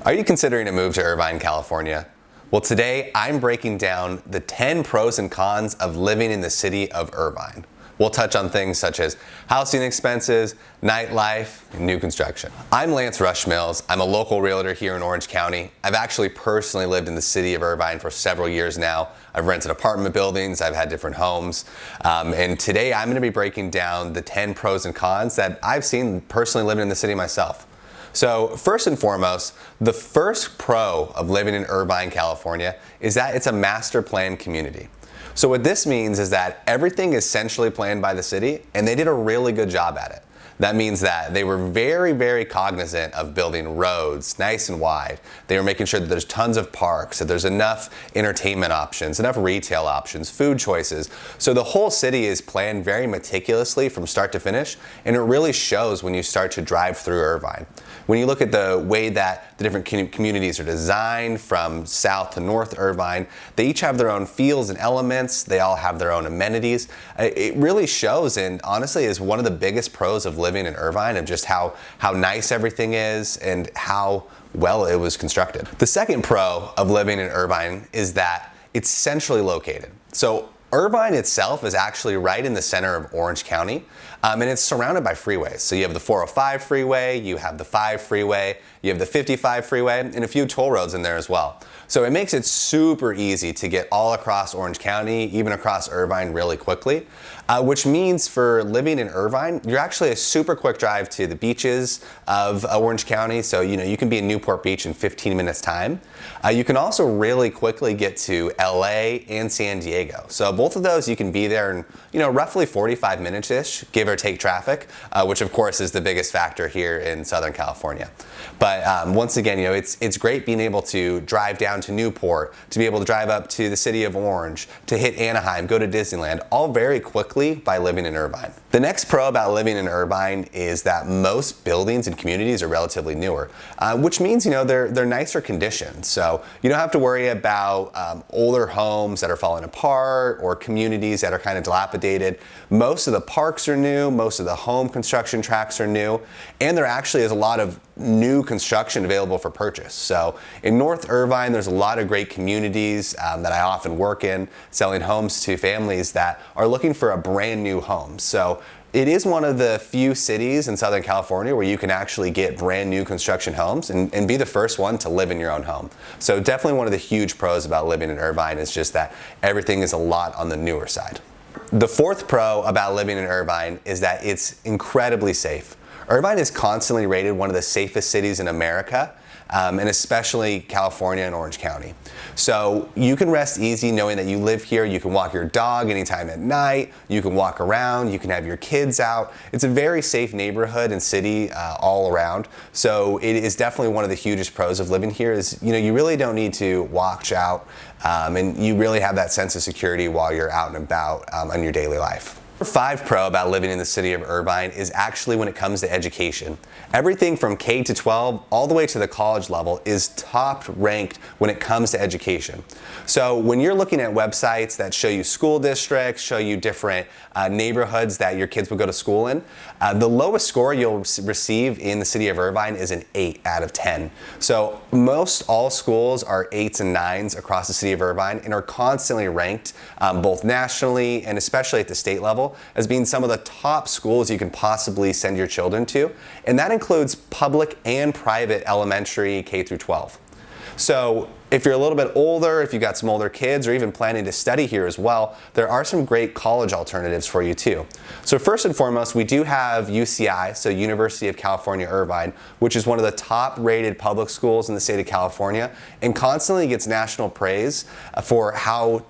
Are you considering a move to Irvine, California? Well, today I'm breaking down the 10 pros and cons of living in the city of Irvine. We'll touch on things such as housing expenses, nightlife, and new construction. I'm Lance Rushmills. I'm a local realtor here in Orange County. I've actually personally lived in the city of Irvine for several years now. I've rented apartment buildings, I've had different homes, and today I'm going to be breaking down the 10 pros and cons that I've seen personally living in the city myself. So first and foremost, the first pro of living in Irvine, California is that it's a master planned community. So what this means is that everything is centrally planned by the city, and they did a really good job at it. That means that they were very, very cognizant of building roads nice and wide. They were making sure that there's tons of parks, that there's enough entertainment options, enough retail options, food choices. So the whole city is planned very meticulously from start to finish, and it really shows when you start to drive through Irvine. When you look at the way that the different communities are designed from south to north Irvine, they each have their own feels and elements. They all have their own amenities. It really shows, and honestly is one of the biggest pros of living in Irvine, of just how nice everything is and how well it was constructed. The second pro of living in Irvine is that it's centrally located. So Irvine itself is actually right in the center of Orange County, and it's surrounded by freeways. So you have the 405 freeway, you have the 5 freeway, you have the 55 freeway, and a few toll roads in there as well. So it makes it super easy to get all across Orange County, even across Irvine really quickly, which means for living in Irvine, you're actually a super quick drive to the beaches of Orange County. So you can be in Newport Beach in 15 minutes time. You can also really quickly get to LA and San Diego. So both of those you can be there in roughly 45 minutes-ish, give or take traffic, which of course is the biggest factor here in Southern California. But once again, it's great being able to drive down to Newport, to be able to drive up to the city of Orange, to hit Anaheim, go to Disneyland, all very quickly by living in Irvine. The next pro about living in Irvine is that most buildings and communities are relatively newer, which means they're nicer condition. So you don't have to worry about older homes that are falling apart or communities that are kind of dilapidated. Most of the parks are new, most of the home construction tracts are new, and there actually is a lot of new construction available for purchase. So in North Irvine, there's a lot of great communities that I often work in, selling homes to families that are looking for a brand new home. So it is one of the few cities in Southern California where you can actually get brand new construction homes and be the first one to live in your own home. So definitely one of the huge pros about living in Irvine is just that everything is a lot on the newer side. The fourth pro about living in Irvine is that it's incredibly safe. Irvine is constantly rated one of the safest cities in America, and especially California and Orange County. So you can rest easy knowing that you live here. You can walk your dog anytime at night. You can walk around. You can have your kids out. It's a very safe neighborhood and city all around. So it is definitely one of the hugest pros of living here is, you really don't need to watch out, and you really have that sense of security while you're out and about on your daily life. Number 5 pro about living in the city of Irvine is actually when it comes to education. Everything from K to 12 all the way to the college level is top ranked when it comes to education. So when you're looking at websites that show you school districts, show you different neighborhoods that your kids will go to school in, the lowest score you'll receive in the city of Irvine is an 8 out of 10. So most all schools are 8s and 9s across the city of Irvine and are constantly ranked both nationally and especially at the state level as being some of the top schools you can possibly send your children to, and that includes public and private elementary K through 12. So if you're a little bit older, if you've got some older kids or even planning to study here as well, there are some great college alternatives for you too. So first and foremost, we do have UCI, so University of California, Irvine, which is one of the top rated public schools in the state of California and constantly gets national praise for how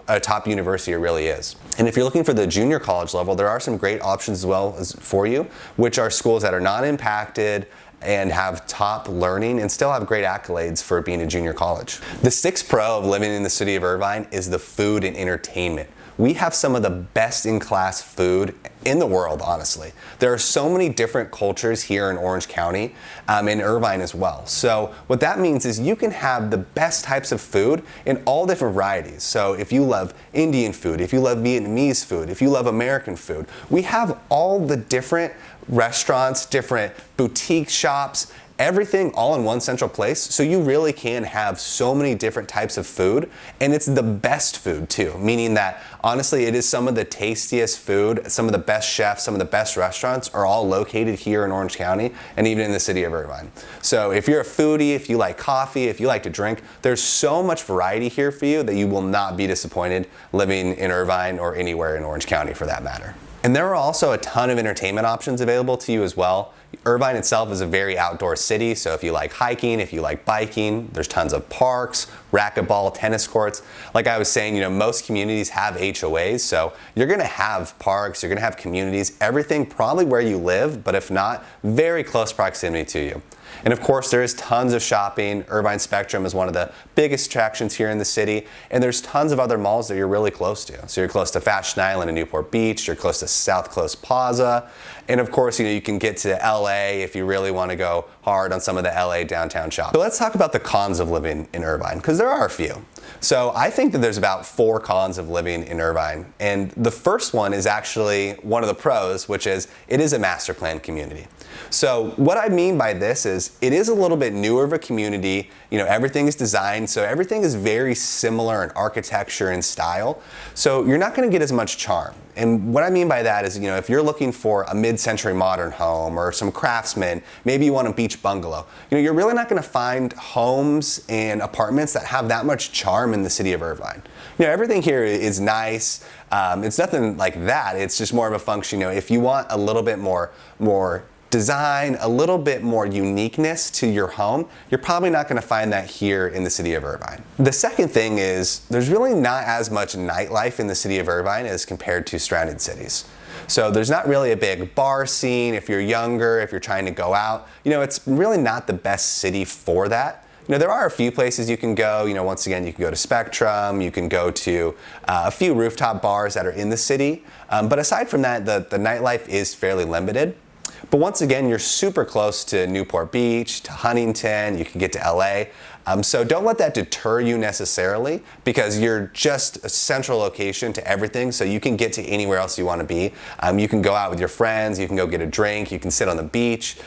a top university it really is. And if you're looking for the junior college level, there are some great options as well for you, which are schools that are not impacted and have top learning and still have great accolades for being a junior college. The 6th pro of living in the city of Irvine is the food and entertainment. We have some of the best in class food in the world, honestly. There are so many different cultures here in Orange County, in Irvine as well. So what that means is you can have the best types of food in all different varieties. So if you love Indian food, if you love Vietnamese food, if you love American food, we have all the different restaurants, different boutique shops, everything all in one central place, so you really can have so many different types of food, and it's the best food too, meaning that honestly it is some of the tastiest food, some of the best chefs, some of the best restaurants are all located here in Orange County and even in the city of Irvine. So if you're a foodie, if you like coffee, if you like to drink, there's so much variety here for you that you will not be disappointed living in Irvine or anywhere in Orange County for that matter. And there are also a ton of entertainment options available to you as well. Irvine itself is a very outdoor city, so if you like hiking, if you like biking, there's tons of parks, racquetball, tennis courts. Like I was saying, most communities have HOAs, so you're gonna have parks, you're gonna have communities, everything probably where you live, but if not, very close proximity to you. And of course, there is tons of shopping. Irvine Spectrum is one of the biggest attractions here in the city, and there's tons of other malls that you're really close to. So you're close to Fashion Island and Newport Beach, you're close to South Coast Plaza, and of course, you can get to LA if you really want to go hard on some of the LA downtown shopping. So let's talk about the cons of living in Irvine, because there are a few. So I think that there's about 4 cons of living in Irvine, and the first one is actually one of the pros, which is it is a master plan community. So what I mean by this is it is a little bit newer of a community. Everything is designed, so everything is very similar in architecture and style. So you're not going to get as much charm. And what I mean by that is, if you're looking for a mid-century modern home or some craftsman, maybe you want a beach bungalow, you're really not going to find homes and apartments that have that much charm in the city of Irvine. Everything here is nice. It's nothing like that. It's just more of a function. If you want a little bit more design, a little bit more uniqueness to your home, you're probably not going to find that here in the city of Irvine. The second thing is there's really not as much nightlife in the city of Irvine as compared to surrounding cities. So there's not really a big bar scene if you're younger, if you're trying to go out. It's really not the best city for that. There are a few places you can go. Once again, you can go to Spectrum, you can go to a few rooftop bars that are in the city. But aside from that, the nightlife is fairly limited. But once again, you're super close to Newport Beach, to Huntington, you can get to LA. So don't let that deter you necessarily, because you're just a central location to everything, so you can get to anywhere else you want to be. You can go out with your friends, you can go get a drink, you can sit on the beach.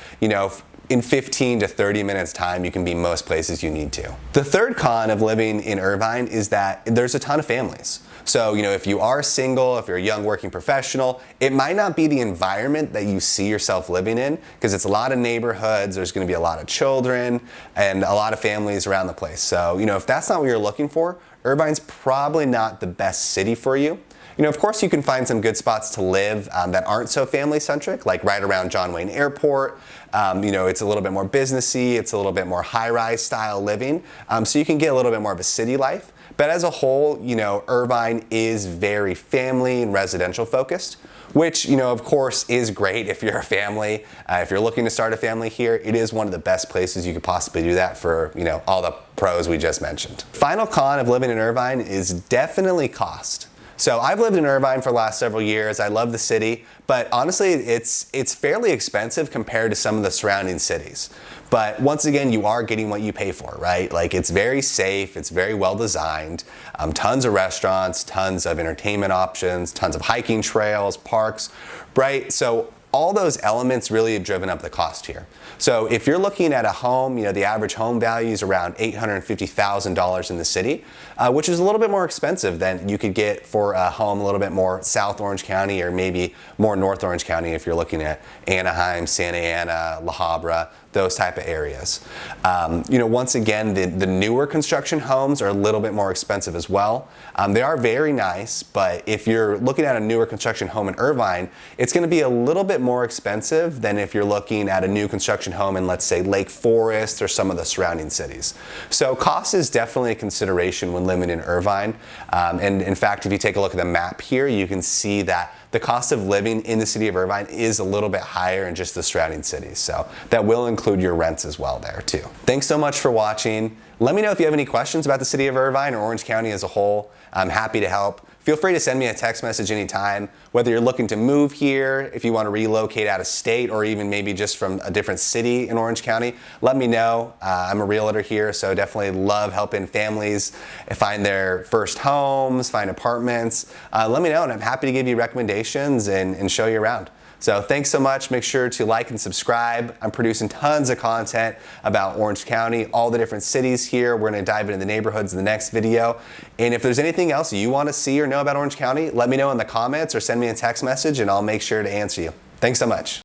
In 15 to 30 minutes time, you can be most places you need to. The third con of living in Irvine is that there's a ton of families. So, if you are single, if you're a young working professional, it might not be the environment that you see yourself living in, because it's a lot of neighborhoods, there's gonna be a lot of children, and a lot of families around the place. So, if that's not what you're looking for, Irvine's probably not the best city for you. Of course, you can find some good spots to live that aren't so family-centric, like right around John Wayne Airport. It's a little bit more businessy, it's a little bit more high-rise style living, so you can get a little bit more of a city life. But as a whole, Irvine is very family and residential focused, which, of course, is great if you're a family. If you're looking to start a family here, it is one of the best places you could possibly do that for, all the pros we just mentioned. Final con of living in Irvine is definitely cost. So I've lived in Irvine for the last several years. I love the city, but honestly, it's fairly expensive compared to some of the surrounding cities. But once again, you are getting what you pay for, right? Like, it's very safe, it's very well designed, tons of restaurants, tons of entertainment options, tons of hiking trails, parks, right? So all those elements really have driven up the cost here. So if you're looking at a home, the average home value is around $850,000 in the city, which is a little bit more expensive than you could get for a home a little bit more South Orange County or maybe more North Orange County if you're looking at Anaheim, Santa Ana, La Habra, those type of areas. Once again, the newer construction homes are a little bit more expensive as well. They are very nice, but if you're looking at a newer construction home in Irvine, it's going to be a little bit more expensive than if you're looking at a new construction home in, let's say, Lake Forest or some of the surrounding cities. So cost is definitely a consideration when living in Irvine. And in fact, if you take a look at the map here, you can see that the cost of living in the city of Irvine is a little bit higher in just the surrounding cities. So that will include your rents as well there too. Thanks so much for watching. Let me know if you have any questions about the city of Irvine or Orange County as a whole. I'm happy to help. Feel free to send me a text message anytime, whether you're looking to move here, if you want to relocate out of state, or even maybe just from a different city in Orange County. Let me know. I'm a realtor here, so definitely love helping families find their first homes, find apartments. Let me know, and I'm happy to give you recommendations and show you around. So thanks so much. Make sure to like and subscribe. I'm producing tons of content about Orange County, all the different cities here. We're going to dive into the neighborhoods in the next video. And if there's anything else you want to see or know about Orange County, let me know in the comments or send me a text message and I'll make sure to answer you. Thanks so much.